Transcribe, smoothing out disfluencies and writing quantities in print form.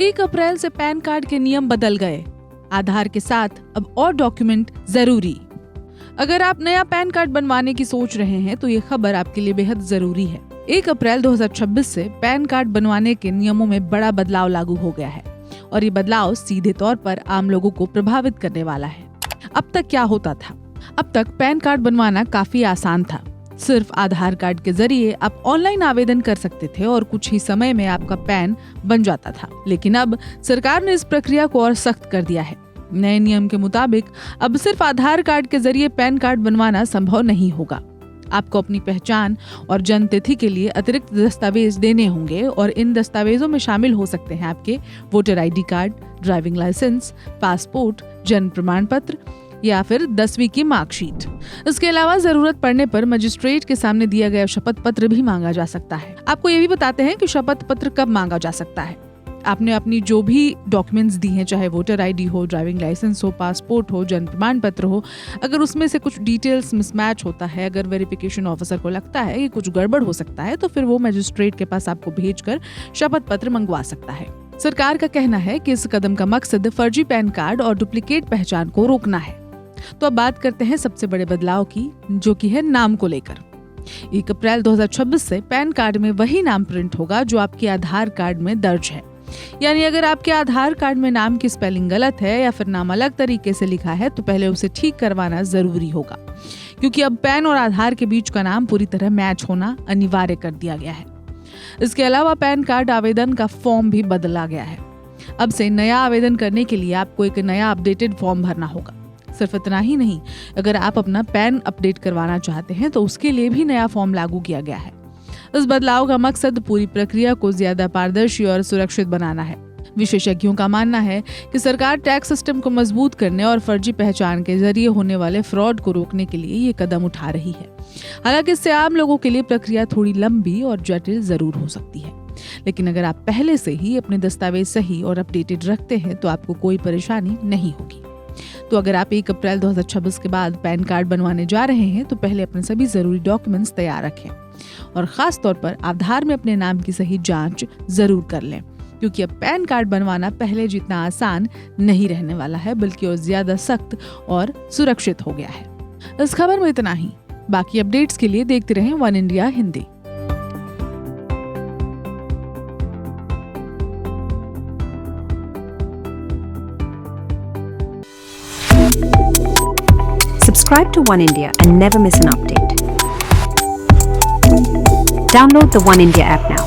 1 अप्रैल से pan card के नियम बदल गए। आधार के साथ अब और डॉक्यूमेंट जरूरी। अगर आप नया पैन कार्ड बनवाने की सोच रहे हैं तो ये खबर आपके लिए बेहद जरूरी है। 1 अप्रैल 2026 से पैन कार्ड बनवाने के नियमों में बड़ा बदलाव लागू हो गया है और ये बदलाव सीधे तौर पर आम लोगों को प्रभावित करने वाला है। अब तक क्या होता था? अब तक पैन कार्ड बनवाना काफी आसान था। सिर्फ आधार कार्ड के जरिए आप ऑनलाइन आवेदन कर सकते थे और कुछ ही समय में आपका पैन बन जाता था। लेकिन अब सरकार ने इस प्रक्रिया को और सख्त कर दिया है। नए नियम के मुताबिक अब सिर्फ आधार कार्ड के जरिए पैन कार्ड बनवाना संभव नहीं होगा। आपको अपनी पहचान और जन्म तिथि के लिए अतिरिक्त दस्तावेज देने होंगे और इन दस्तावेजों में शामिल हो सकते हैं आपके voter ID card, driving licence, passport, जन्म प्रमाण पत्र या फिर 10वीं की मार्कशीट। इसके अलावा जरूरत पड़ने पर मजिस्ट्रेट के सामने दिया गया शपथ पत्र भी मांगा जा सकता है। आपको ये भी बताते हैं कि शपथ पत्र कब मांगा जा सकता है। आपने अपनी जो भी डॉक्यूमेंट्स दी हैं, चाहे वोटर आईडी हो, ड्राइविंग लाइसेंस हो, पासपोर्ट हो, जन्म प्रमाण पत्र हो, अगर उसमें से कुछ डिटेल्स मिसमैच होता है, अगर वेरिफिकेशन ऑफिसर को लगता है कि कुछ गड़बड़ हो सकता है, तो फिर वो मजिस्ट्रेट के पास आपको भेजकर शपथ पत्र मंगवा सकता है। सरकार का कहना है कि इस कदम का मकसद फर्जी पैन कार्ड और डुप्लीकेट पहचान को रोकना है। तो अब बात करते हैं सबसे बड़े बदलाव की, जो कि है नाम को लेकर। 1 अप्रैल 2026 से पैन कार्ड में वही नाम प्रिंट होगा जो आपके आधार कार्ड में दर्ज है। यानी अगर आपके आधार कार्ड में नाम की स्पेलिंग गलत है या फिर नाम अलग तरीके से लिखा है तो पहले उसे ठीक करवाना जरूरी होगा, क्योंकि अब पैन और आधार के बीच का नाम पूरी तरह मैच होना अनिवार्य कर दिया गया है। इसके अलावा पैन कार्ड आवेदन का फॉर्म भी बदला गया है। अब से नया आवेदन करने के लिए आपको एक नया अपडेटेड फॉर्म भरना होगा। सिर्फ इतना ही नहीं, अगर आप अपना पैन अपडेट करवाना चाहते हैं तो उसके लिए भी नया फॉर्म लागू किया गया है। इस बदलाव का मकसद पूरी प्रक्रिया को ज्यादा पारदर्शी और सुरक्षित बनाना है। विशेषज्ञों का मानना है कि सरकार टैक्स सिस्टम को मजबूत करने और फर्जी पहचान के जरिए होने वाले फ्रॉड को रोकने के लिए ये कदम उठा रही है। हालांकि इससे आम लोगों के लिए प्रक्रिया थोड़ी लंबी और जटिल जरूर हो सकती है, लेकिन अगर आप पहले से ही अपने दस्तावेज सही और अपडेटेड रखते हैं तो आपको कोई परेशानी नहीं होगी। तो अगर आप 1 अप्रैल 2026 के बाद पैन कार्ड बनवाने जा रहे हैं तो पहले अपने सभी जरूरी डॉक्यूमेंट्स तैयार रखें और खास तौर पर आधार में अपने नाम की सही जांच जरूर कर लें, क्योंकि अब पैन कार्ड बनवाना पहले जितना आसान नहीं रहने वाला है, बल्कि और ज्यादा सख्त और सुरक्षित हो गया है। इस खबर में इतना ही। बाकी अपडेट्स के लिए देखते रहें one India Hindi. Subscribe to One India and never miss an update. Download the One India app now.